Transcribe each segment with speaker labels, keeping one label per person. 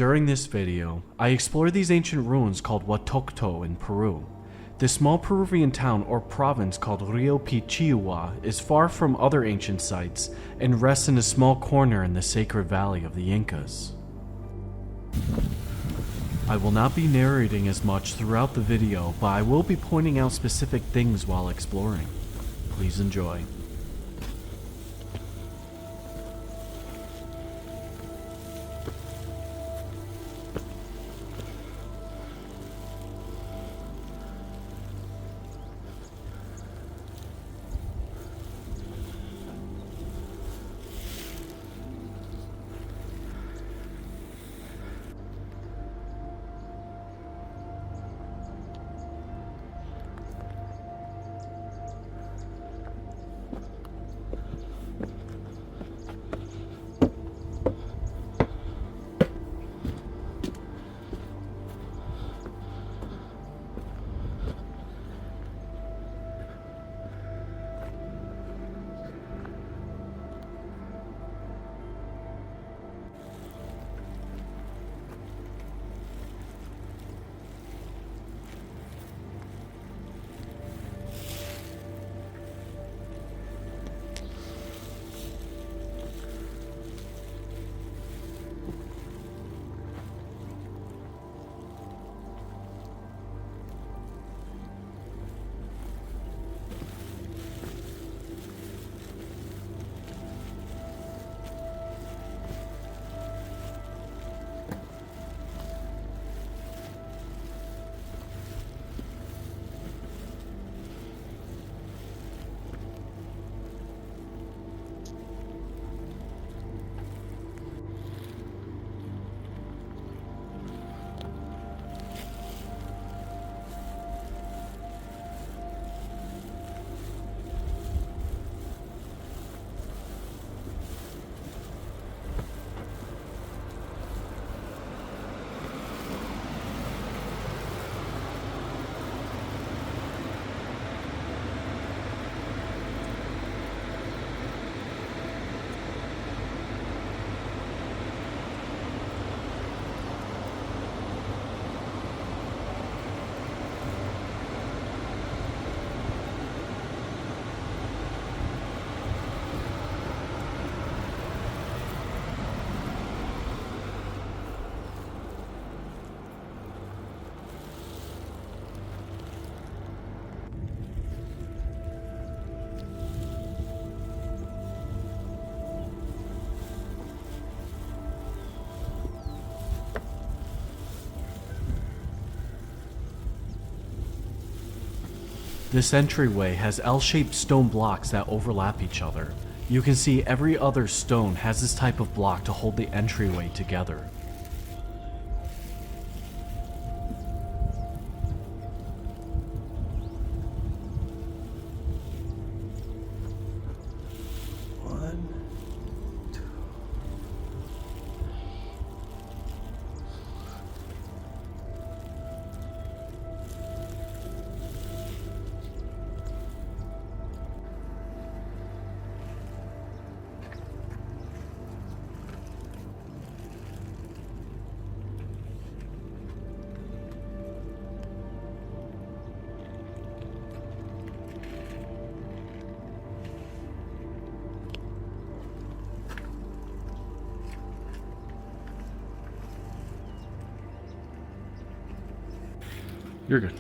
Speaker 1: During this video, I explore these ancient ruins called Huatocto in Peru. This small Peruvian town or province called Rio Pichihuahua is far from other ancient sites and rests in a small corner in the sacred valley of the Incas. I will not be narrating as much throughout the video, but I will be pointing out specific things while exploring. Please enjoy. This entryway has L-shaped stone blocks that overlap each other. You can see every other stone has this type of block to hold the entryway together. You're good.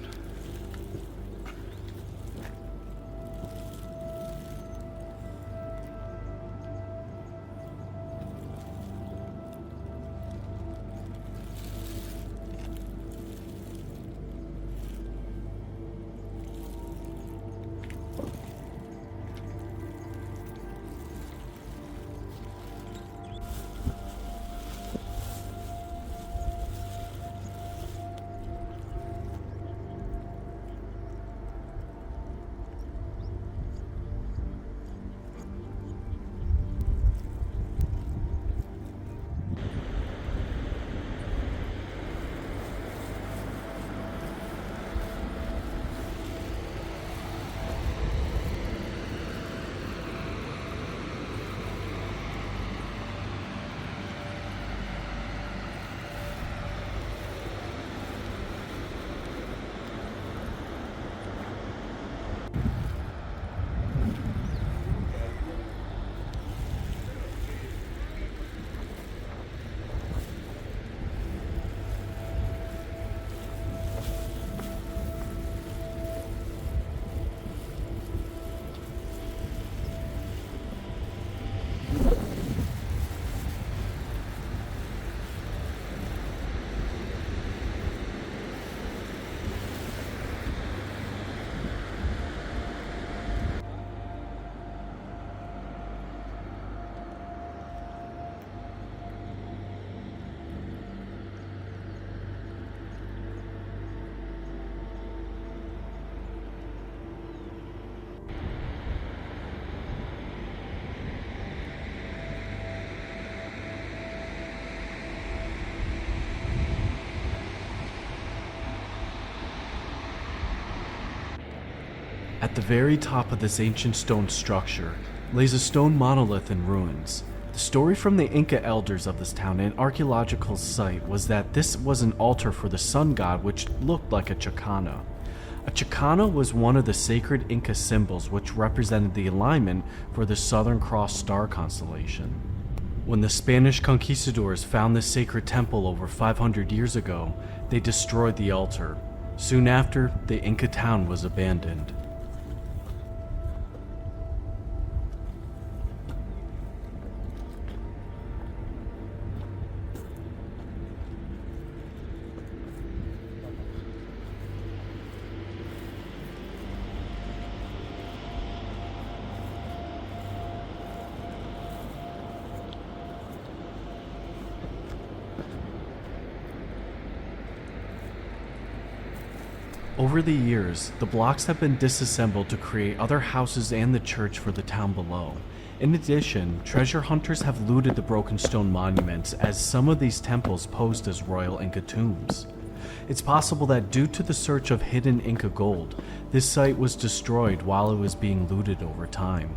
Speaker 1: At the very top of this ancient stone structure lays a stone monolith in ruins. The story from the Inca elders of this town and archaeological site was that this was an altar for the sun god which looked like a chacana. A chacana was one of the sacred Inca symbols which represented the alignment for the Southern Cross star constellation. When the Spanish conquistadors found this sacred temple over 500 years ago, they destroyed the altar. Soon after, the Inca town was abandoned. Over the years, the blocks have been disassembled to create other houses and the church for the town below. In addition, treasure hunters have looted the broken stone monuments as some of these temples posed as royal Inca tombs. It's possible that due to the search of hidden Inca gold, this site was destroyed while it was being looted over time.